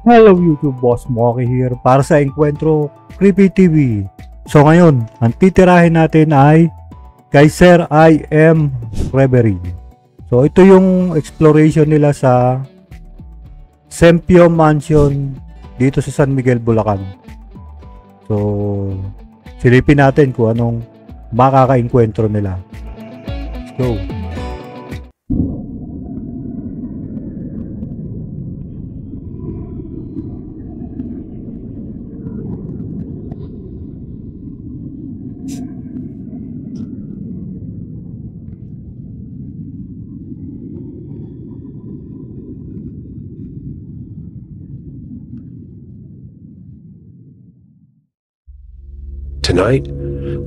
Hello YouTube, Boss Moki here para sa Encuentro Creepy TV. So ngayon, ang titirahin natin ay kay Sir I Am Reverie. So ito yung exploration nila sa Sempio Mansion dito sa San Miguel, Bulacan. So silipin natin kung anong makaka-encuentro nila. Let's go! Tonight,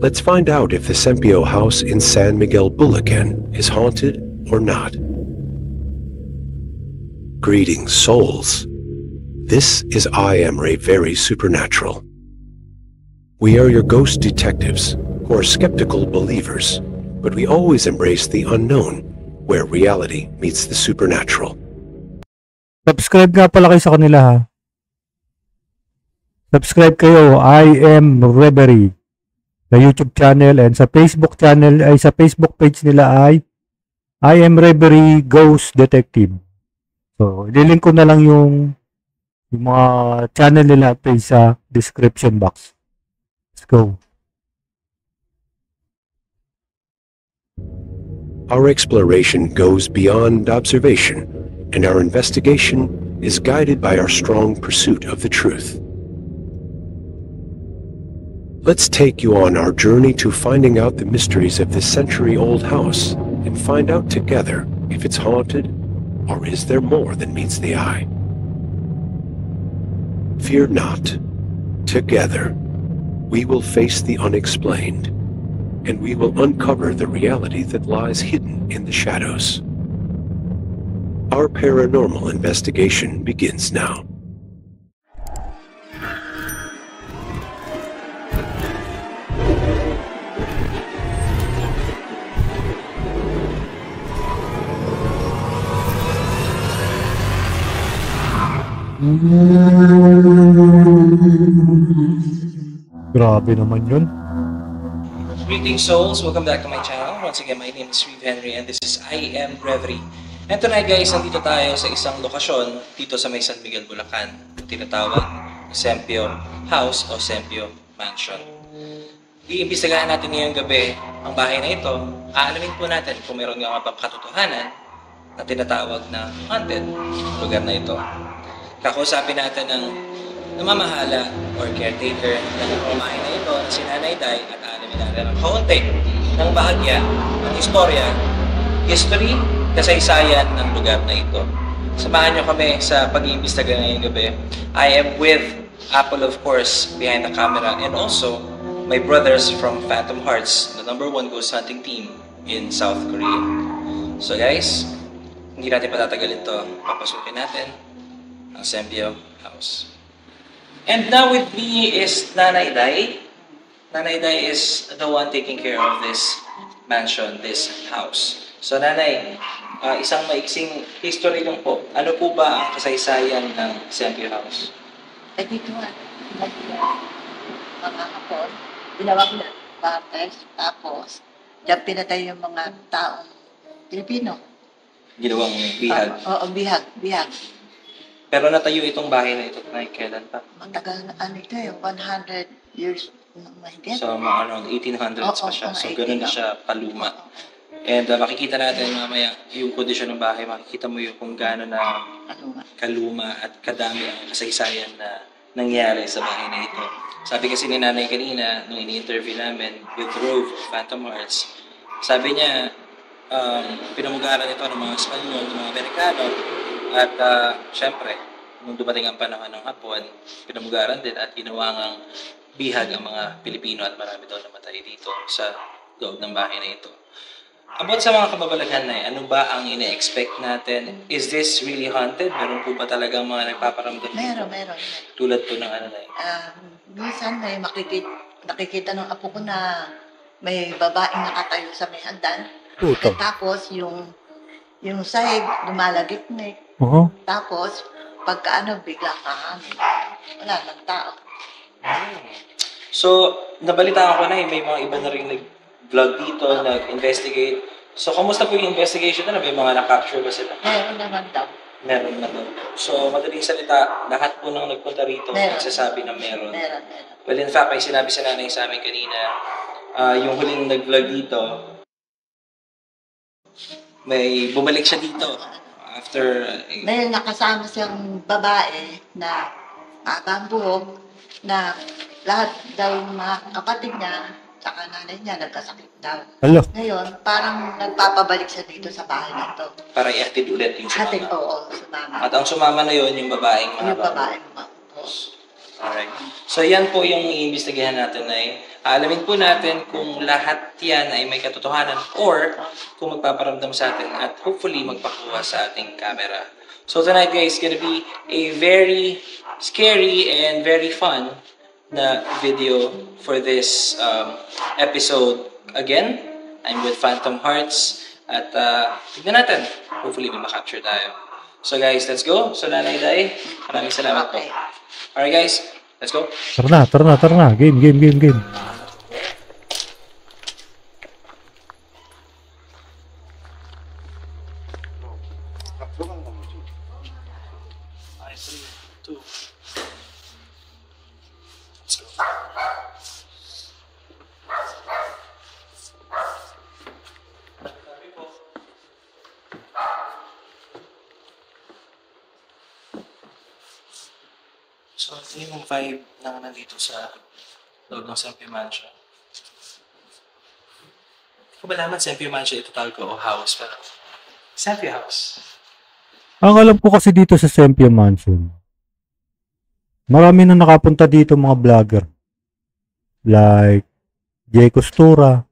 let's find out if the Sempio house in San Miguel, Bulacan is haunted or not. Greetings, souls. This is I Am Reverie Supernatural. We are your ghost detectives who are skeptical believers, but we always embrace the unknown where reality meets the supernatural. Subscribe nga pala kayo sa kanila ha. Subscribe kayo, I Am Reverie, sa YouTube channel, and sa Facebook channel ay sa Facebook page nila ay I Am Reverie Ghost Detective. So, ililink ko na lang yung mga channel nila page sa description box. Let's go. Our exploration goes beyond observation, and our investigation is guided by our strong pursuit of the truth. Let's take you on our journey to finding out the mysteries of this century-old house and find out together if it's haunted or is there more than meets the eye. Fear not. Together, we will face the unexplained, and we will uncover the reality that lies hidden in the shadows. Our paranormal investigation begins now. Grabe naman yun. Greetings, souls. Welcome back to my channel. Once again, my name is Reeve Henry and this is I Am Reverie. And tonight guys, nandito tayo sa isang lokasyon dito sa may San Miguel, Bulacan. Tinatawag Sempio House o Sempio Mansion. Iimbestigahan natin ngayong gabi ang bahay na ito. Aalamin po natin kung meron nga bang katotohanan na tinatawag na haunted lugar na ito. Kakausapin natin ng namamahala or caretaker ng pamahay na ito na si Nanay Day at alamin natin ang kaunti ng bahagya ng istorya, history, kasaysayan ng lugar na ito. Samahan nyo kami sa pag-iimbestiga ngayong gabi. I am with Apple, of course, behind the camera, and also my brothers from Phantom Hearts, the #1 ghost hunting team in South Korea. So guys, hindi natin patatagalin to. Papasukin natin ang Sempio House. And now with me is Nanay Day. Nanay Day is the one taking care of this mansion, this house. So Nanay, isang maiksing history lang po. Ano po ba ang kasaysayan ng Sempio House? Ay dito nga, mga hapon, ginawang bates, tapos diyan pinatay yung mga taong Pilipino. Ginawang bihag? Oo, bihag. Pero natayo itong bahay na ito, Nay, kailan pa? Matagal na ito 100 years na mahigit. So, around 1800s pa siya. So, gano'n na siya paluma. And makikita natin mamaya yung kondisyon ng bahay. Makikita mo yung kung gaano na kaluma at kadami ang kasaysayan na nangyari sa bahay na ito. Sabi kasi ni Nanay kanina, nung ini-interview namin with Rove, Phantom Hearts, sabi niya, pinamugaran ito ng mga Espanyol, ng mga Amerikano, at syempre, nung dumating ang panahon ng Hapon, pinamugaran din at ginawa ngang bihag ang mga Pilipino at marami daw namatay dito sa loob ng bahay na ito. About sa mga kababalaghan na ano ba ang ine-expect natin? Is this really haunted? Meron po ba talagang mga nagpaparamdam dito? Meron. Tulad po ng ano na yun? Minsan may nakikita ng apo ko na may babaeng nakatayo sa may hagdan. Tapos yung sahig lumalagitnik. Uh-huh. Tapos pagka biglang wala nang tao. So, nabalitaan ko na may mga iba na rin nag-vlog dito, nag-investigate. So, kamusta po yung investigation na? May mga na-capture ba sila? Meron naman daw. Meron na daw. So, madaling salita, lahat po nang nagpunta rito, nagsasabi na meron. Meron. Well, in fact, may sinabi si nanay sa amin kanina, yung huling nag-vlog dito, may bumalik siya dito. After... May nakasama siyang babae na abang buhok na lahat daw yung mga kapatid niya tsaka nanay niya nagkasakit daw. Hello. Ngayon, parang nagpapabalik siya dito sa bahay na to. Para ihatid ulit yung sumama. Hatid, oo, sumama. At ang sumama na yon yung babaeng mga Yung babaeng Alright. So, yan po yung iimbestigahan natin ay alamin po natin kung lahat yan ay may katotohanan or kung magpaparamdam sa atin at hopefully magpakuha sa ating camera. So, tonight guys, gonna be a very scary and very fun na video for this episode. Again, I'm with Phantom Hearts at tignan natin. Hopefully may makapture tayo. So guys, let's go. So Nanay Day, maraming salamat po. Alright guys, let's go. Tara na. Game. So, ito yung vibe na nandito sa loob ng Sempi Mansion. Hindi ko ba naman Sempi Mansion ito tawag ko o house, pero Sempi House. Ang alam ko kasi dito sa Sempia Mansion, marami na nakapunta dito mga vlogger. Like, Jay Costura.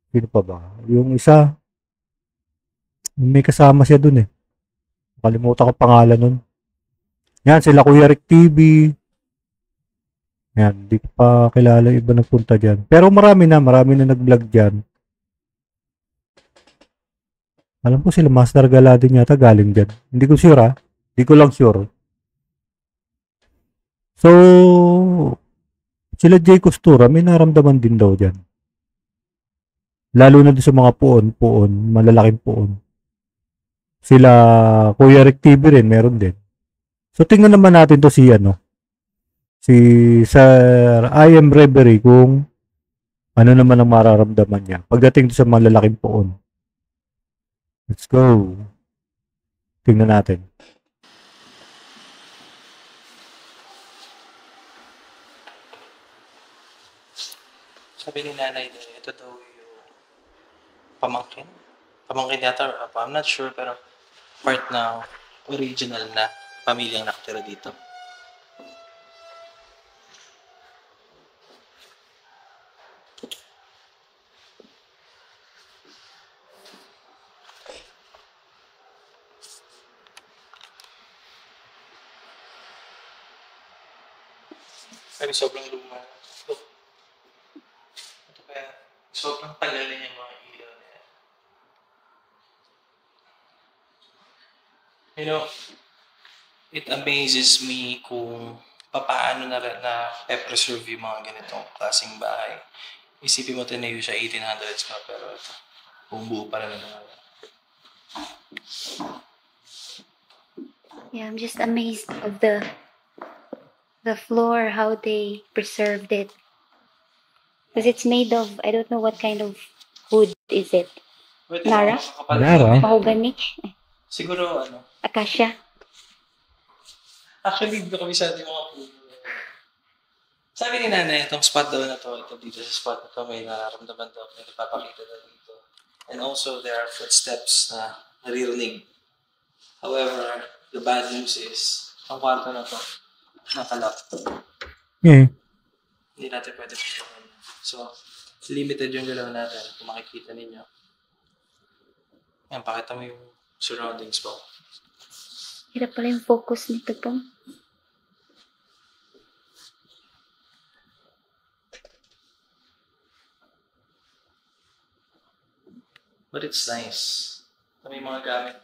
Sino pa ba? Yung isa, may kasama siya dun eh. Nakalimutan ko pangalan nun. Yan, sila Kuya Rick TV. Yan, di ko pa kilala yung iba nagpunta dyan. Pero marami na nag-vlog dyan. Alam ko sila Master Gala din yata galing dyan. Hindi ko sure ha. Hindi ko lang sure. So, sila Jay Costura, may naramdaman din daw dyan. Lalo na din sa mga puon, malalaking puon. Sila Kuya Rick TV rin, meron din. So, tingnan naman natin to si Sir I Am Reverie kung ano naman ang mararamdaman niya pagdating sa malalaking poon. Let's go. Tingnan natin. Sabi ni nanay na ito daw yung pamangkin. Pamangkin yata, I'm not sure, pero part na original na pamilyang nakatira dito. Sabi sobrang luma. Ito kaya, sobrang tagal na yung mga ilaw na yan. You know, it amazes me kung paano na preserve yung mga ganitong klaseng bahay. Isipin mo tinayo siya 1800s pa, pero ito, bumubuo pa rin naman. Yeah, I'm just amazed of the floor, how they preserved it. Because it's made of, I don't know what kind of wood is it. Nara? Nara? Mahogany? Siguro, Acacia? Actually, dito kami sa ating mga puno. Sabi ni nanay, itong spot daw na to, ito dito sa spot na to, may nararamdaman daw, may nagpapakita daw dito. And also, there are footsteps na naririnig. However, the bad news is, ang kwarto na to, nakalap. Yeah. Hindi natin pwede pupunin. So, limited yung galaw natin, kung makikita ninyo. Yan, pakita mo yung surroundings po. Hirap pala yung focus nito po. But it's nice. May mga gamit.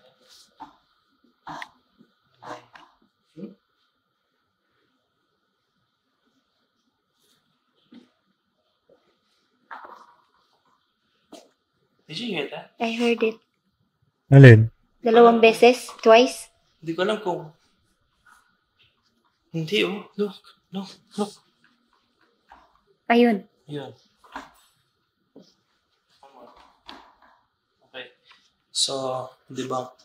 Did you hear that? I heard it. Alin? 2 beses? Twice? Hindi ko alam kung... Hindi, oh. Look. Ayun. Yun. Okay. So, di ba?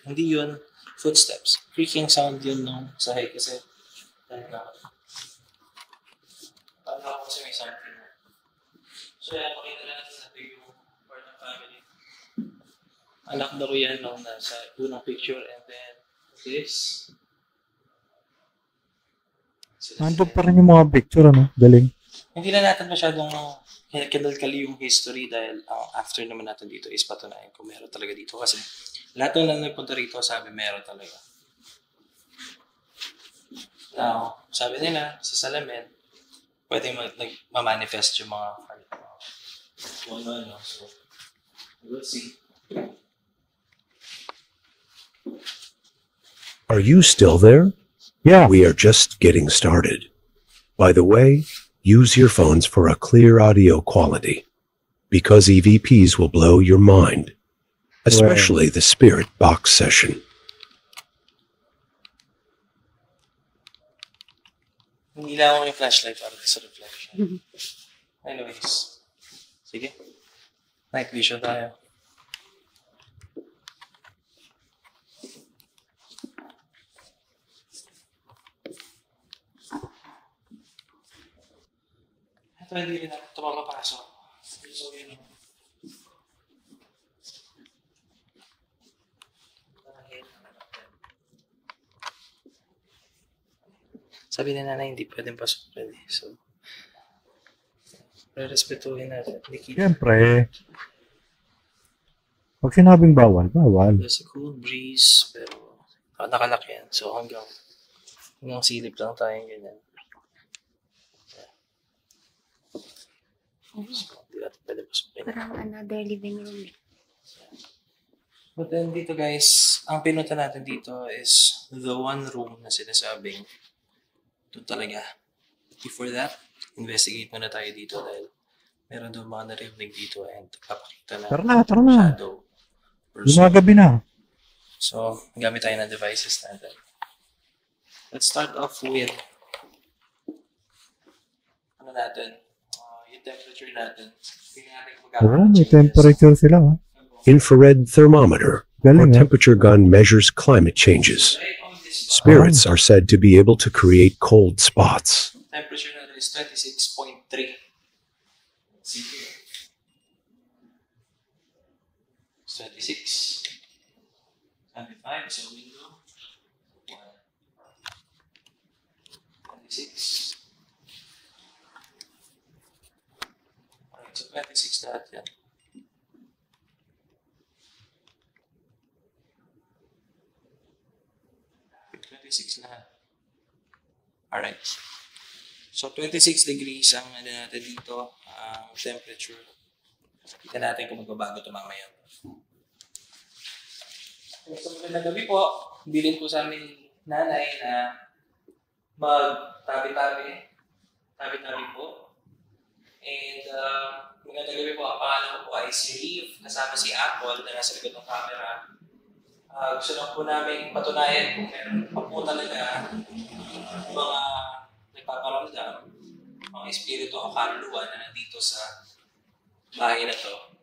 Hindi yun footsteps. Creaking sound yun nung sahay kasi. Paano ako kasi may something. So, yan. Pakita natin natin yung part ng family. Anak na ko yan nung nasa unang picture and then this. Nandun pa rin yung mga picture, ano? Galing. Hindi na natin masyadong kinalkali yung history dahil ang after naman natin dito is patunayan kung meron talaga dito. Kasi lahat ng nagpunta rito sabi meron talaga. Now, sabi nila sa salamin, pwede ma-manifest yung mga ano. So, we'll see. Are you still there? Yeah. We are just getting started. By the way, use your phones for a clear audio quality, because EVPs will blow your mind, especially the spirit box session. Hindi lang ako yung flashlight para sa reflection. Anyways, sige. Night vision tayo. Ito hindi rin natin ito mapapasok. So, yun. Sabi ni nanay, hindi pwedeng pasok pwede. So, respetuhin natin. Siyempre. Pag sinabing bawal, bawal. There's a cool breeze, pero nakalak yan. So, hanggang silip lang tayong ganyan. So, hindi natin pwede pasok. Parang another living room. But then dito guys, ang pinunta natin dito is the one room na sinasabing doon talaga. Before that, investigate muna tayo dito dahil meron doon mga narinig dito and papakita na Tara na. shadow. Gumagabi na. So, gamit tayo ng devices natin. Let's start off with ano natin, yung temperature natin. May temperature sila. Ha? Infrared thermometer or Galing, ha? temperature gun measures climate changes. Spirits are said to be able to create cold spots. Temperature natin is 26.3. See here. It's 26. 25 is a window. 26. Alright, so 26 lahat yan. Lahat. Alright. So, 26 degrees ang ano natin dito, ang temperature. Kita natin kung magbabago ito mamaya. So, magandang gabi po. Bilin po sa amin nanay na magtabi-tabi. Tabi-tabi po. And, magandang gabi po. Ang pangalan ko po ay si Reeve, kasama si Apple na nasa likod ng camera. Gusto lang po namin patunayan kung meron pa po talaga mga nagpaparamdam, mga espiritu o kaluluwa na nandito sa bahay na to.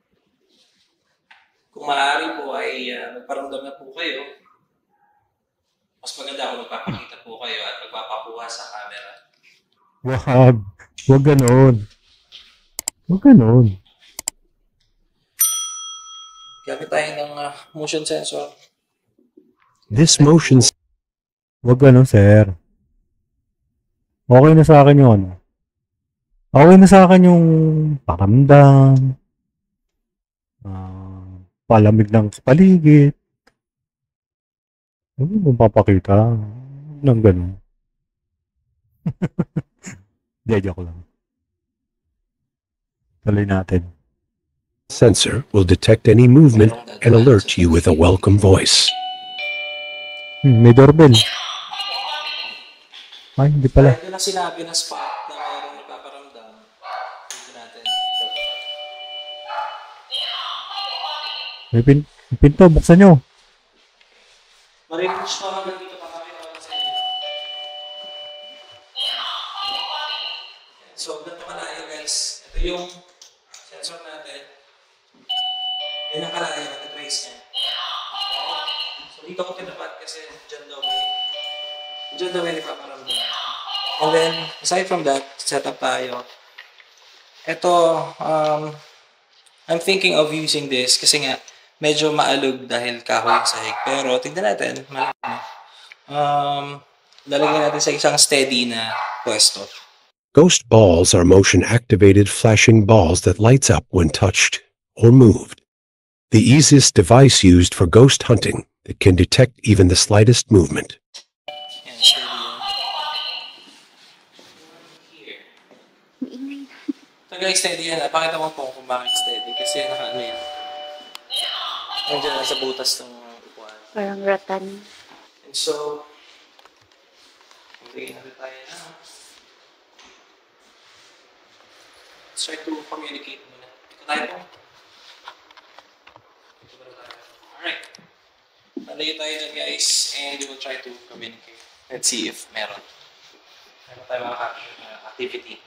Kung maaari po ay magparamdam na po kayo, mas maganda kung magpapakita po kayo at magpapakuha sa camera. Wag ganon. Wag ganon. Gamit tayo ng motion sensor. This motion Wag ganon, sir. Okay na sa akin yun. Okay na sa akin yung paramdam, palamig ng paligid. Ano mo papakita? Nang ganon. Joke lang. Tuloy natin. sensor will detect any movement and alert you with a welcome voice. May doorbell. Ay, hindi pala. Ito na sinabi na spot na mayroong nagpaparamdam. Dito natin. May pinto, buksan nyo. Maripush ko hanggang dito pa kami sa inyo. So, ganito kalayo guys. Ito yung sensor natin. Yan ang kalayo, nag-trace niya. So, dito ko tinapat kasi dyan daw may nagpaparamdam. And then, aside from that, setup tayo. Ito, I'm thinking of using this kasi nga, medyo maalog dahil kahoy yung sahig. Pero, tignan natin, lalagyan natin sa isang steady na pwesto. Ghost balls are motion-activated flashing balls that lights up when touched or moved. The easiest device used for ghost hunting that can detect even the slightest movement. Yan, steady yan. Here. So guys, steady yan. Pakita mo po kung bakit steady. Kasi ano yan. Nandiyan nasa butas ng upuan. Parang ratan. And so, magiging natin tayo na. Let's try to communicate muna. Ito tayo po. Ito ba tayo? Alright. Nalayo tayo dyan guys and we will try to communicate. Let's see if meron tayo makaka-capture na activity.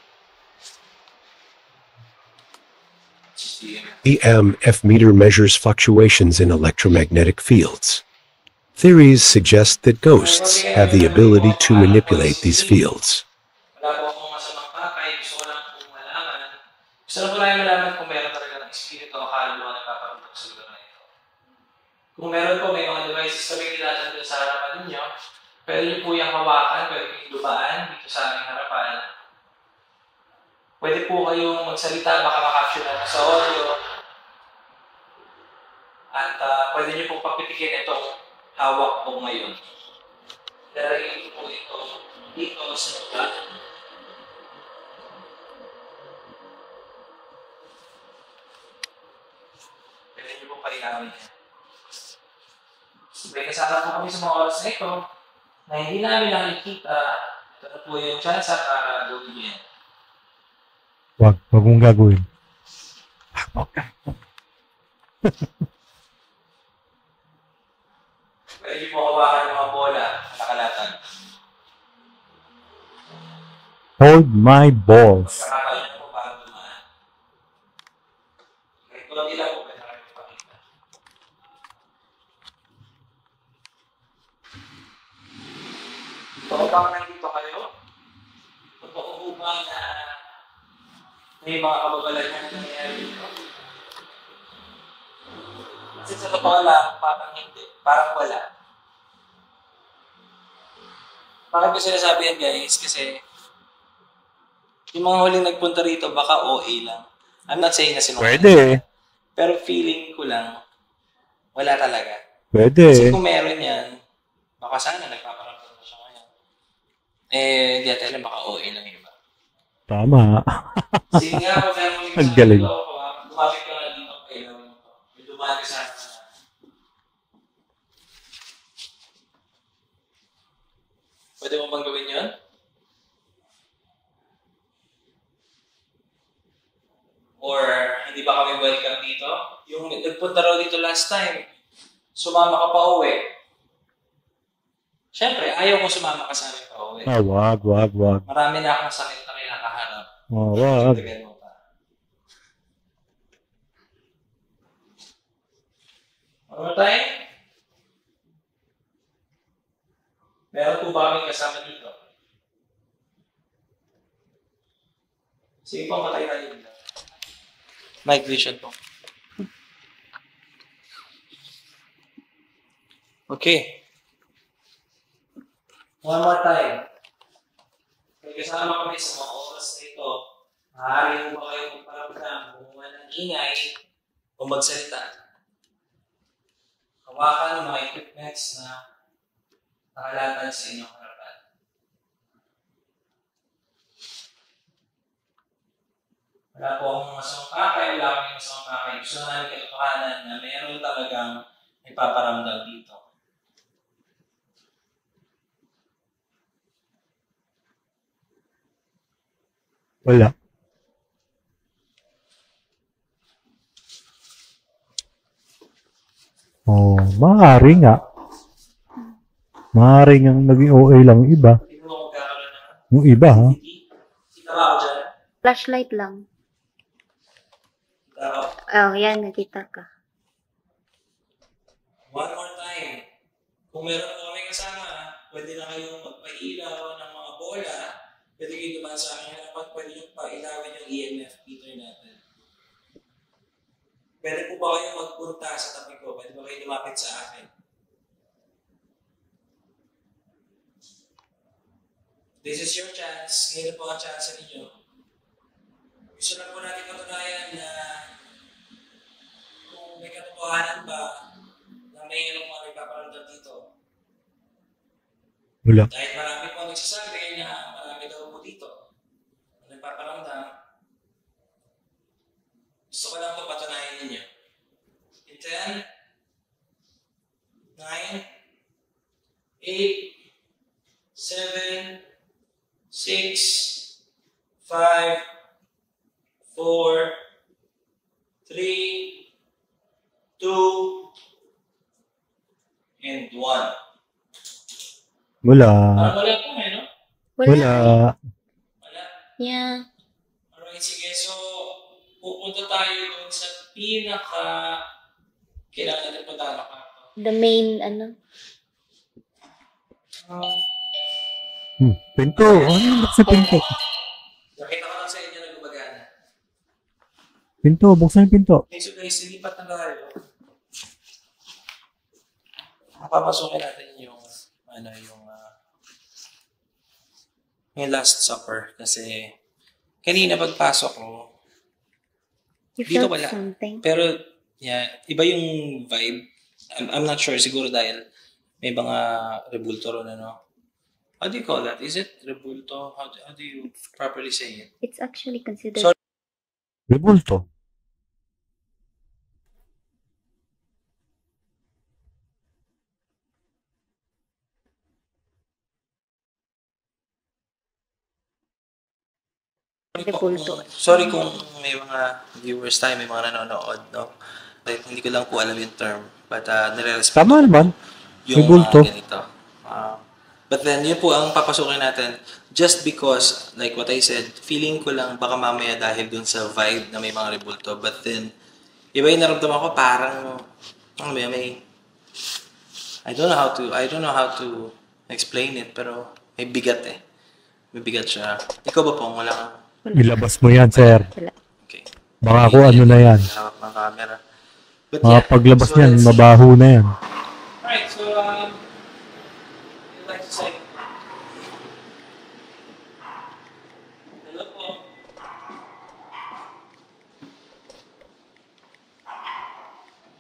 EMF meter measures fluctuations in electromagnetic fields. Theories suggest that ghosts have the ability to manipulate these fields. Wala po akong masamang pakay. Gusto ko lang kung malaman. Gusto lang po namin malaman kung meron talaga ng espiritu o kaluluwa na nagpaparamdam sa lugar na ito. Kung meron po, may mga devices kami nilatan doon sa harapan ninyo. Pwede niyo po yung hawakan, pwede niyo dumaan dito sa aming harapan. Pwede po kayong magsalita, baka makapture natin sa audio. At pwede niyo po papitikin itong hawak ko ngayon. Lalagay po ito dito sa lugar. Pwede niyo po palinawin yan. May kasama po kami sa mga oras na ito na hindi namin nakikita. Ito na po yung chance para gawin yan. Wag mong gagawin. Pwede niyo po hawakan ng mga bola na nakalatag. Hold my balls. Pagkakataon niyo po para dumaan. Kahit tulad nila po, pwede namin ipakita. Kung baka nandito kayo, totoo po ba na may mga kababalagan na nangyayari dito? Kasi sa totoo lang, parang hindi. Parang wala. Bakit ko sinasabi yan guys? Kasi yung mga huling nagpunta rito, baka OA lang. I'm not saying na sinungaling. Pwede. Pero feeling ko lang, wala talaga. Pwede. Kasi kung meron yan, baka sana nagpaparamdam na siya ngayon. Di natin alam, baka OA lang yung iba. Tama. Sige nga, kung meron mo Ang galing. lumapit ka nga dito, kailangan mo ito. May dumali ka sana. Pwede mo bang gawin yun? Or hindi ba kami welcome dito? Yung nagpunta raw dito last time, sumama ka pa uwi. Siyempre, ayaw ko sumama ka sa amin pa uwi. Wag. Marami na akong sakit na kinakaharap. Wag. Tagal mo pa. Ano tayo? Meron po ba kami kasama dito? Sige po, matay tayo dito. Night vision po. Okay. One more time. Kung kasama kami sa mga oras na ito, maaari mo ba kayo magparamdam, gumawa ng ingay, o magsalita? Hawakan ng mga equipments na nakalatag sa inyong harapan. Wala po akong masamang pakay, wala akong masamang pakay. Gusto namin katotohanan na mayroon talagang ipaparamdam dito. Wala. Oh, maaari nga. Maaari nga naging OA lang yung iba. Tingnan mo kung kakaroon ng Yung iba, ha? Kita ba ako dyan? Flashlight lang. Kita ako. Oh, yan. Nakita ka. One more time. Kung meron po kami kasama, pwede na kayong magpailaw ng mga bola. Pwede kayo dumaan sa aking harapan. Pwede nyo pailawin yung EMF meter natin. Pwede po ba kayong magpunta sa tabi ko? Pwede ba kayo lumapit sa akin? This is your chance. Ngayon po ang chance ninyo. Gusto lang po natin patunayan na kung may katotohanan ba na mayroong mga nagpaparamdam dito. Wala. Dahil marami po nagsasabi na marami daw po dito na nagpaparamdam. Gusto ko lang po patunayan ninyo. In 10, 9, 8, 7, 6, 5, 4, 3, 2, and 1. Wala. Parang wala po no? Wala. Wala. Yeah. Alright, sige. So, pupunta tayo dun sa kailangan natin punta na kwarto. The main, ano? Pinto. Ano yung sa pinto? Nakita ko lang sa inyo na gumagana. Pinto. Buksan yung pinto. Okay, so guys, silipat na tayo. Papasukin natin yung Last Supper kasi kanina pagpasok ko, You dito felt wala. something? Pero yeah, iba yung vibe. I'm not sure, siguro dahil may mga rebulto ron, ano. How do you call that? Is it rebulto? How do you properly say it? It's actually considered Sorry. Rebulto. rebulto. Sorry kung may mga viewers tayo, may mga nanonood, no? Like, hindi ko lang po alam yung term. But nire-respect Tama naman. yung Rebulto. ganito. But then, yun po ang papasukin natin. Just because, like what I said, feeling ko lang baka mamaya dahil dun sa vibe na may mga rebulto. But then, iba yung naramdaman ko parang, may I don't know how to explain it, pero may bigat eh. May bigat siya. Ikaw ba po? Wala kang... Ilabas mo yan, sir. Wala. Okay. Baka kung ano na yan. Hawak ng camera. But Mga paglabas so niyan, let's see. mabaho na yan. Alright, so, I'd like to say, hello po.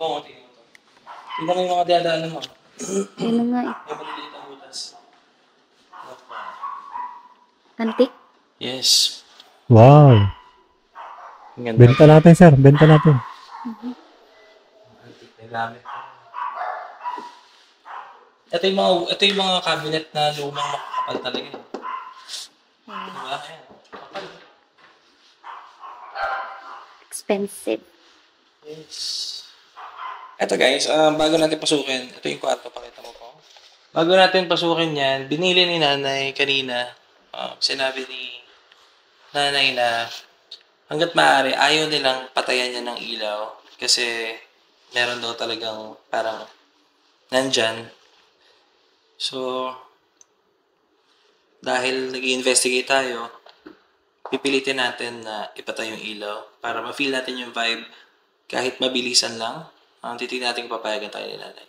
Oo, tingnan mo to. Tingnan mo yung mga dadaanan mo. Ano nga eh. May maliliit ang butas. Antique? Yes. Wow. Ang ganda. Benta natin, sir. Benta natin. Antique na gamit. Ito yung mga cabinet na lumang makakapal talaga. Diba? Ayan. Kapal. Expensive. Yes. Eto guys, bago natin pasukin, ito yung kwarto, pakita mo po. Bago natin pasukin yan, binili ni nanay kanina, sinabi ni nanay na hanggat maaari, ayaw nilang patayan niya ng ilaw kasi meron daw talagang parang nandyan. So, dahil nag-i-investigate tayo, pipilitin natin na ipatay yung ilaw para ma-feel natin yung vibe kahit mabilisan lang. Ang titignan natin kung papayagan tayo ni nanay.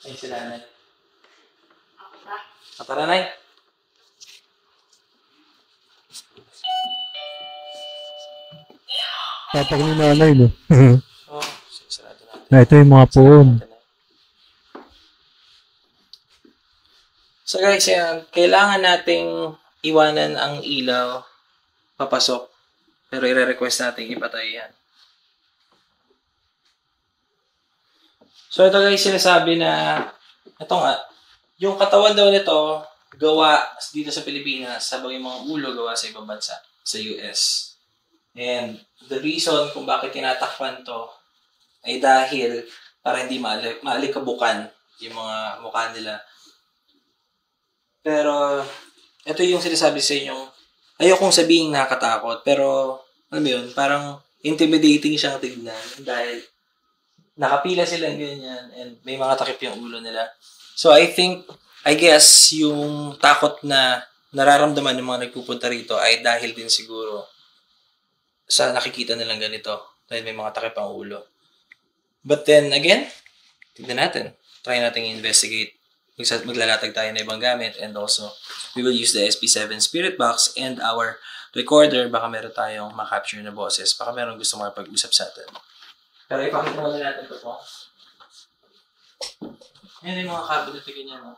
Ay, si nanay. Tara, nanay. Tapak ni nanay, no? Oh, sarado natin. Na ito yung mga puon. So guys, kailangan nating iwanan ang ilaw papasok. Pero i-request natin ipatay yan. So ito guys, sinasabi na ito nga, yung katawan daw nito gawa dito sa Pilipinas, sabang yung mga ulo gawa sa ibang bansa, sa US. And the reason kung bakit tinatakpan to ay dahil para hindi maalikabukan yung mga mukha nila. Pero ito yung sinasabi sa inyong ayokong sabihin nakakatakot, pero alam mo yun, parang intimidating siyang tignan dahil nakapila sila ganyan and may mga takip yung ulo nila. So I guess yung takot na nararamdaman ng mga nagpupunta rito ay dahil din siguro sa nakikita nilang ganito dahil may mga takip ang ulo. But then again, tignan natin. Try natin investigate. Maglalatag tayo ng ibang gamit and also we will use the SP7 Spirit Box and our recorder. Baka meron tayong makapture na boses. Baka meron gusto makapag-usap sa atin. Pero ipakita muna natin ito po. Yan yung mga cabinet na ganyan. No?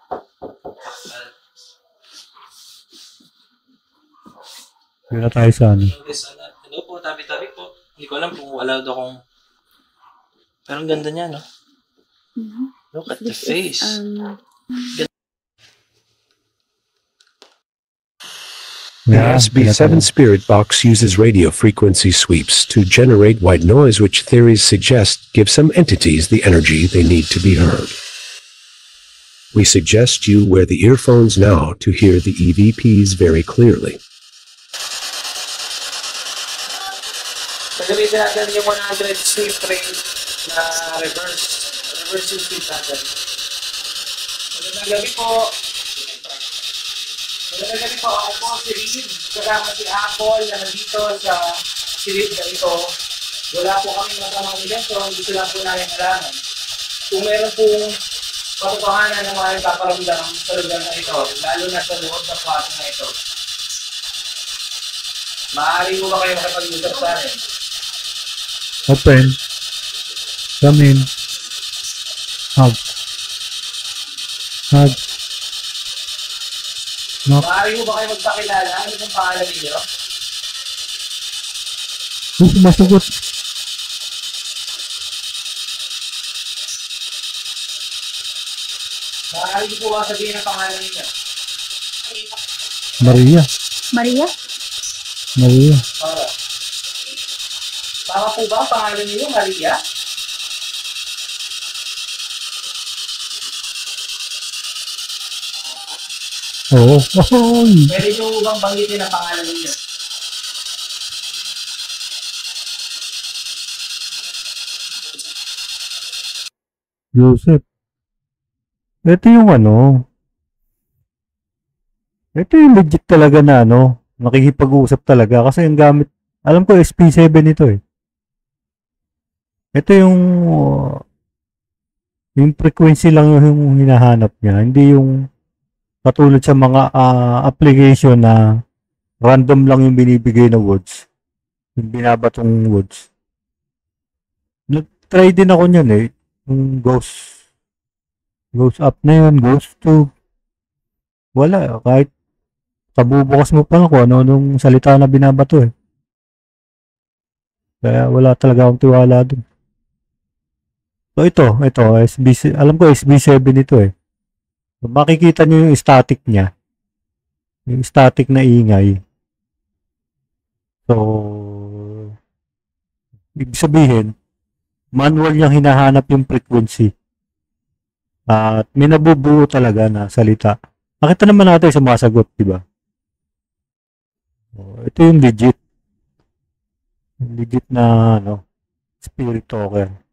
Wala tayo sa ano. Hello po, tabi-tabi po. Hindi ko alam kung allowed akong... Pero ang ganda niya, no? Mhm. Look at the face. The Yeah, SB7 Spirit Box uses radio frequency sweeps to generate white noise, which theories suggest gives some entities the energy they need to be heard. We suggest you wear the earphones now to hear the EVPs very clearly. Sa gamitin natin yung 100 sweep rate na reverse yung sweep natin. Magandang gabi po. Magandang gabi po. Ako po si Reed. Kasama si Apple na nandito sa silid na ito. Wala po kami masamang evento. Dito lang po namin alaman. Kung meron pong patutuhanan ng mga nagpaparamdam sa lugar na ito, lalo na sa loob ng kwarto na ito, maaari mo ba kayo makapag-usap sa akin? Open. Come in. Hug. Hug. Knock. Maaari mo ba kayo magpakilala? Ano pong pangalan ninyo? Sumasagot. Maaari mo po ba sabihin ang pangalan ninyo? Maria. Maria? Maria. Para. Tama po ba ang pangalan ninyo, Maria? Oo. Oh. Pwede nyo bang banggitin ang pangalan ninyo? Joseph. Ito yung ano. Ito yung legit talaga na ano. Nakikipag-uusap talaga. Kasi yung gamit. Alam ko SP7 ito eh. Ito yung frequency lang yung hinahanap niya. Hindi yung katulad sa mga application na random lang yung binibigay na words. Yung binabatong words. Nag-try din ako niyan eh. Yung ghost up na yun, ghost tube. Wala. Kahit kabubukas mo pa lang kung ano-anong salita na binabato eh. Kaya wala talaga akong tiwala dun. So ito, alam ko SB7 ito eh. So, makikita nyo yung static niya. Yung static na ingay. So, ibig sabihin, manual niyang hinahanap yung frequency. At may nabubuo talaga na salita. Nakita naman natin sumasagot, di ba? So, ito yung legit. Legit na spirit talker.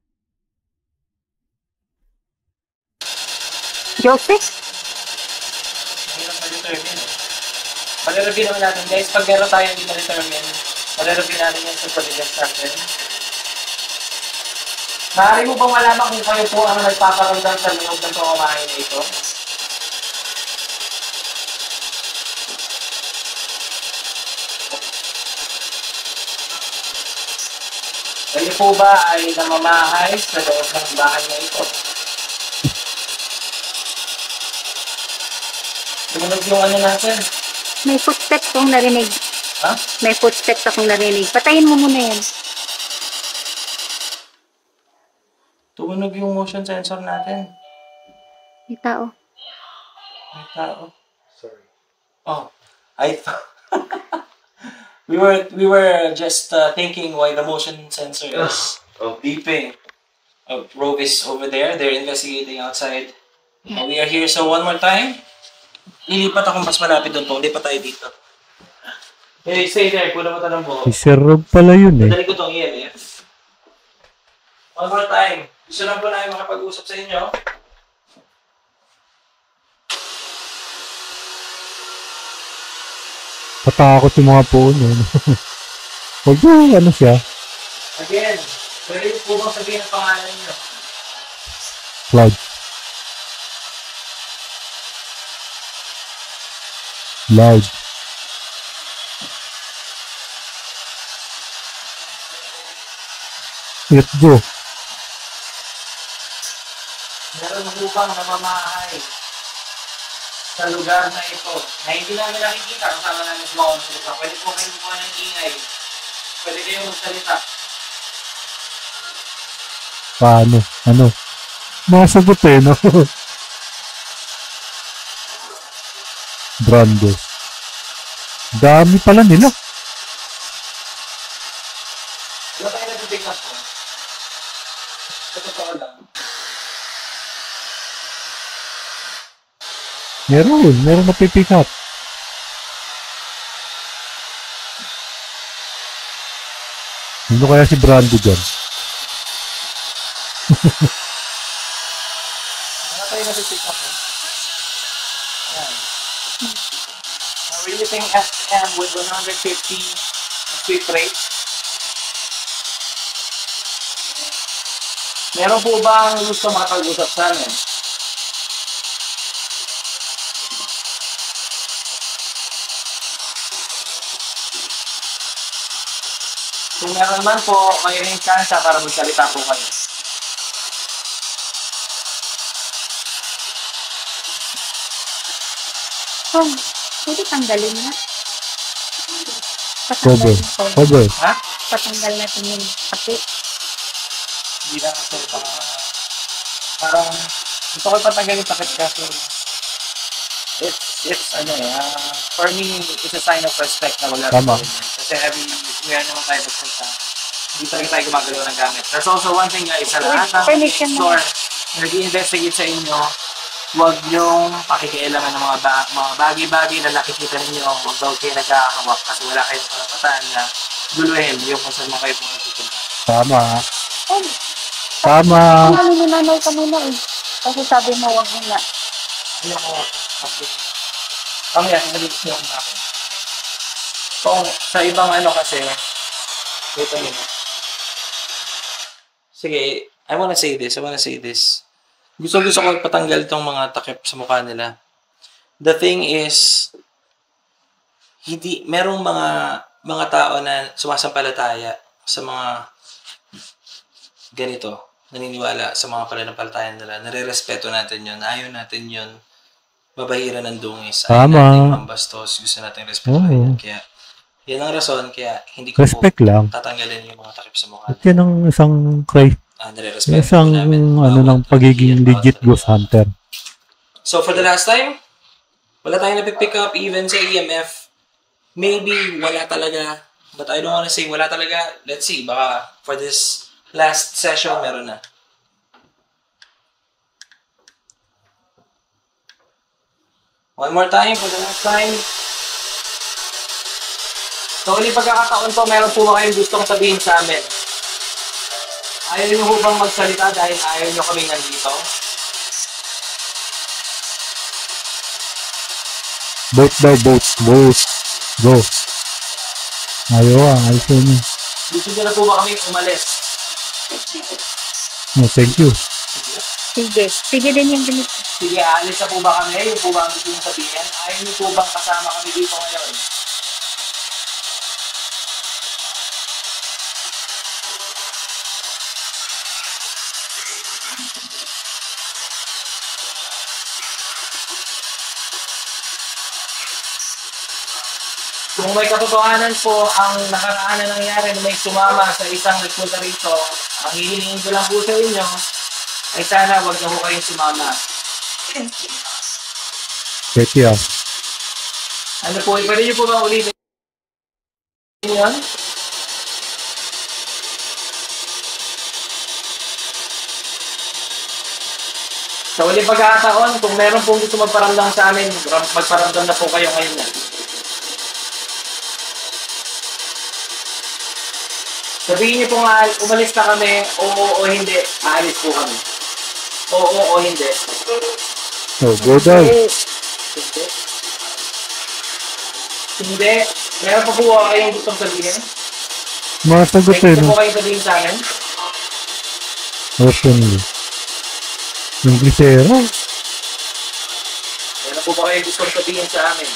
Joseph? Mahirap ma-determine eh. Pag-review naman natin guys, pag meron tayo hindi ma-determine, pag-review natin yung supervision natin. Maaari mo bang malaman kung kayo po ang nagpaparamdam sa loob ng pamamahay na ito? Kayo po ba ay namamahay sa loob ng bahay na ito? Tumunog yung ano natin. May footsteps akong narinig. Ha? May footsteps akong narinig. Patayin mo muna yan. Tumunog yung motion sensor natin. May tao. May tao. Sorry. Oh, I thought we were just thinking why the motion sensor is beeping. Rove is over there. They're investigating outside. We are here. So one more time. Lilipat ako mas malapit doon po. Lipat tayo dito. Hey, stay there. Kulang mo tanong mo. Si Sir Rob pala yun eh. Madali ko itong EMF. One more time. Gusto lang po namin makapag-usap sa inyo. Patakot yung mga puno. Huwag yung ano siya. Again, pwede po bang sabihin ang pangalan niyo? Cloud. Loud. Let's go. Meron upang namamahay sa lugar na ito na hindi namin nakikita kasama namin sa mga salita. Pwede po kayo gumawa ng ingay. Pwede kayo magsalita. Paano? Ano? Masagot eh, no? Brando. Dami pala nila. Wala tayo nag-pick up po. Sa totoo lang. Meron na pick up. Sino kaya si Brando dyan? Wala tayo nag-pick up po. Yan. We're using FM with 150 sweep rate. Meron po ba ang gusto makapag-usap sa amin? Kung meron man po, may ring chance para magsalita po kayo. Oh, pwede tanggalin na. Cover. Patanggal na to. Cover. Ha? Patanggal natin yung pati. Hindi lang kasi parang gusto ko patanggalin takit kasi it's ano for me, it's a sign of respect na wala Tama. rin. Kasi we are naman tayo magsalita. Hindi talaga tayo gumagalaw ng gamit. There's also one thing guys, sa lahat ng Permission store na nag-i-investigate sa inyo, huwag niyong pakikialaman ng mga bagay-bagay na nakikita ninyo. Huwag daw kayo nagkakawak kasi wala kayong karapatan na guluhin yung kung saan mo kayo pumunta. Tama. Oh, Tama. naninanay ka muna eh. Kasi sabi mo, wag muna. Ano mo? Kasi, kami yan, nag-iis niyo na ako. Kung sa ibang ano kasi, wait a minute. Sige, I wanna say this. Gusto ko patanggal itong mga takip sa mukha nila. The thing is, merong mga tao na sumasampalataya sa mga ganito, naniniwala sa mga pananampalataya nila. Nare-respeto natin yun. Ayaw natin yun mabahira ng dungis. Ayaw Tama. natin mambastos. Gusto natin respetuhin yan. Kaya, yan ang rason. Kaya, hindi ko Respect po lang. tatanggalin yung mga takip sa mukha. At yan ang isang Nare-respeto isang po namin. ano ng Bawat pagiging religion, legit bawat ghost hunter. So, for the last time, wala tayong napipick up even sa EMF. Maybe wala talaga. But I don't wanna say wala talaga. Let's see. Baka for this last session, meron na. One more time for the last time. So, ulit pagkakataon to, meron po ba kayong gustong sabihin sa amin? Ayaw niyo po bang magsalita dahil ayaw niyo kami nandito? Boat daw, boat. Go. Ayos yun. Gusto niyo na po ba kami umalis? No, thank you. Sige. Sige din yung ganito. Sige, aalis na po ba kami? Yung po ba ang gusto nyo sabihin? Ayaw niyo po bang kasama kami dito ngayon? Kung may katotohanan po ang nakaraan na nangyari na may sumama sa isang nagpunta rito, ang hihilingin ko lang po sa inyo ay sana wag na po kayong sumama. Petty ah. Ano po, pwede niyo po ba ulitin yan? Sa ulit pagkakataon, kung meron pong gusto magparamdam sa amin, magparamdam na po kayo ngayon na. Sabihin niyo po nga, umalis na kami, oo o hindi, aalis po kami. Oo o hindi. Oh, go daw. Hindi. Hindi. Meron pa po kayong gustong sabihin? Mga sagot May eh, gusto no? po kayong sabihin sa amin? Openly. Inglesero. Meron po ba kayong gustong sabihin sa amin?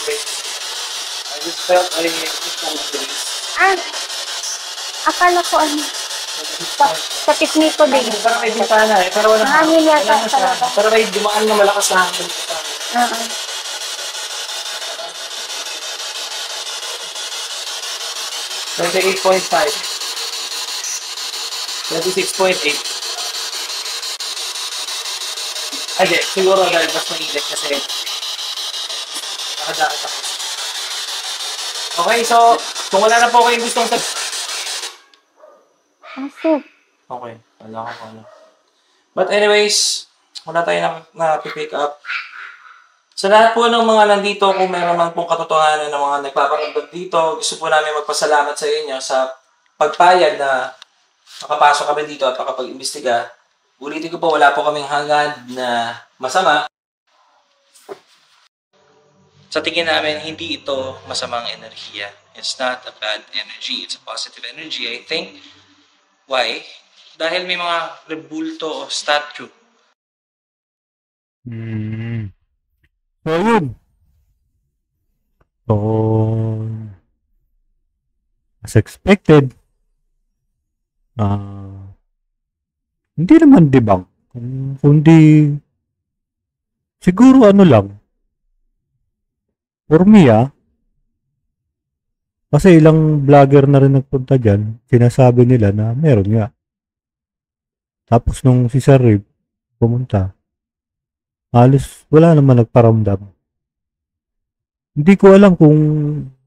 Wait. I just felt I just want to do this. Akala ko sa pisngi ko din. Parang may bintana eh. Pero wala Hangin yata wala na sa siya. labas. Pero may dumaan na malakas na hangin. Oo. 28.5. 26.8. Ay, di. Siguro dahil mas mainit kasi nakadakit ako. Okay, so kung wala na po kayong gustong Aso. okay, wala ko ano. But anyways, wala tayo na-pick up. Sa lahat po ng mga nandito, kung meron man pong katotohanan ng mga nagpaparamdam dito, gusto po namin magpasalamat sa inyo sa pagpayag na makapasok kami dito at makapag-imbestiga. Ulitin ko po, wala po kaming hangad na masama. Sa tingin namin, hindi ito masamang enerhiya. It's not a bad energy. It's a positive energy, I think. Why? Dahil may mga rebulto o statue. So, yun. So, as expected, hindi naman debunk. Kundi, siguro ano lang, for me kasi ilang vlogger na rin nagpunta dyan, sinasabi nila na meron nga. Tapos nung si Sir Rib pumunta, halos wala naman nagparamdam. Hindi ko alam kung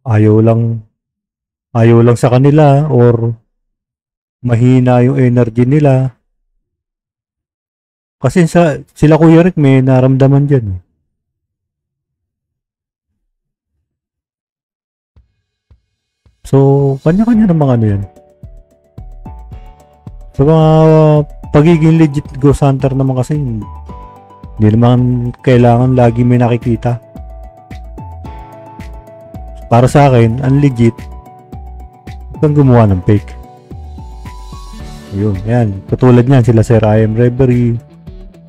ayaw lang sa kanila or mahina yung energy nila. Kasi sila Kuya Rick may naramdaman dyan. So, kanya-kanya ng mga ano yan. Sa mga pagiging legit ghost hunter naman kasi, hindi naman kailangan lagi may nakikita. Para sa akin, ang legit, kung gumawa ng fake. Yun, yan. Katulad niyan, sila Sir I Am Reverie,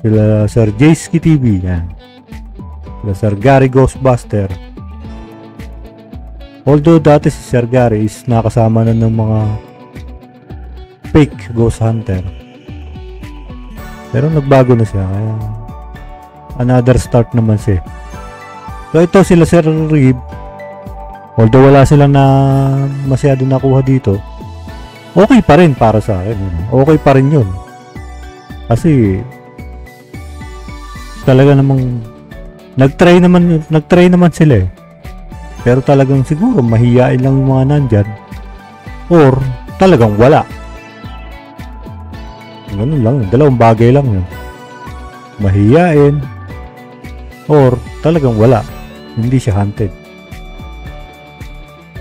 sila Sir Jayski TV, yan. Sila Sir Gary Ghostbuster. Although dati si Sir Gary is nakasama na ng mga fake ghost hunter. Pero nagbago na siya, kaya another start naman siya. So ito sila Sir Rib, although wala silang na masyado nakuha dito, okay pa rin para sa akin. Okay pa rin yun. Kasi talaga namang nagtry naman sila eh. Pero talagang siguro mahiyain lang yung mga nandyan or talagang wala. Ganun lang, dalawang bagay lang yun. Mahiyain or talagang wala. Hindi siya hunted.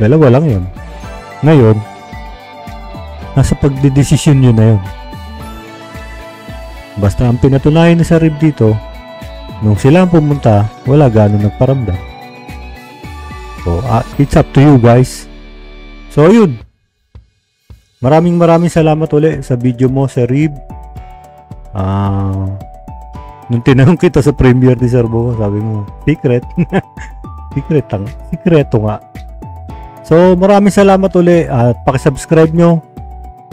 Dalawa lang yun. Ngayon, nasa pagdedesisyon nyo na yun. Basta ang pinatunayan na sa Rib dito, nung sila ang pumunta, wala gano'ng nagparamdam. So, it's up to you guys. So, yun. Maraming salamat ulit sa video mo, Sir Rib. Nung tinanong kita sa premiere ni Sir Bo, sabi mo, secret. Sikreto nga. So, maraming salamat ulit at pakisubscribe nyo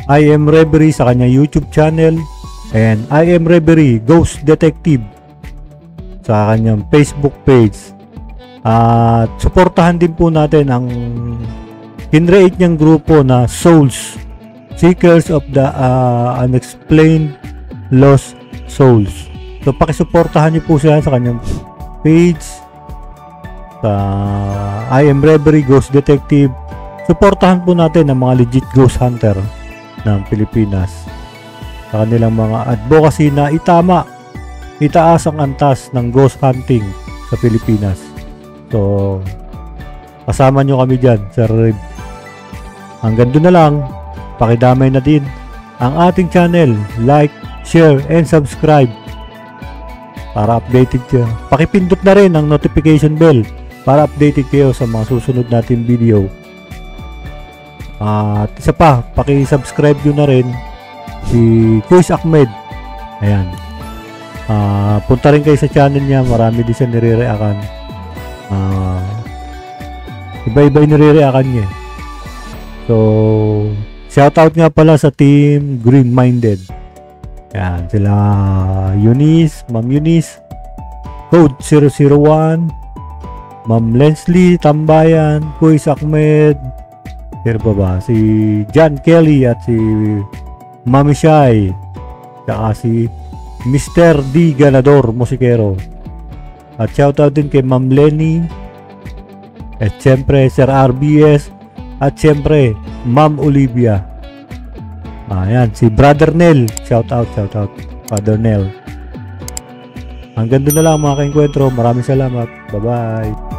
I Am Reverie sa kanya YouTube channel and I Am Reverie Ghost Detective sa kanyang Facebook page. At suportahan din po natin ang kinreate niyang grupo na Souls Seekers of the Unexplained Lost Souls. So pakisuportahan niyo po siya sa kanyang page, sa I Am Reverie Ghost Detective. Suportahan po natin ang mga legit ghost hunter ng Pilipinas sa kanilang mga advocacy na itaas ang antas ng ghost hunting sa Pilipinas. So kasama nyo kami dyan, Sir Rib. Hanggang doon na lang, pakidamay na din ang ating channel. Like, share, and subscribe para updated kayo. Pakipindot na rin ang notification bell para updated kayo sa mga susunod natin video. At isa pa, paki-subscribe nyo na rin si Kuis Ahmed. Ayan. Punta rin kayo sa channel niya. Marami din siya nire-reakan. Iba-iba yung nire-reakan niya. So, shoutout nga pala sa team Green Minded. Ayan. Sila Eunice, Ma'am Eunice, Code 001, Ma'am Leslie Tambayan, Kuis Ahmed, pero ba si John Kelly at si Mami Shai, saka si Mr. D. Ganador Musikero. At shoutout din kay Ma'am Lenny, at syempre Sir RBS, at syempre Ma'am Olivia. Ayan, si Brother Nel, shoutout Father Nel. Hanggang doon na lang mga kaengkwentro. Maraming salamat. Bye-bye.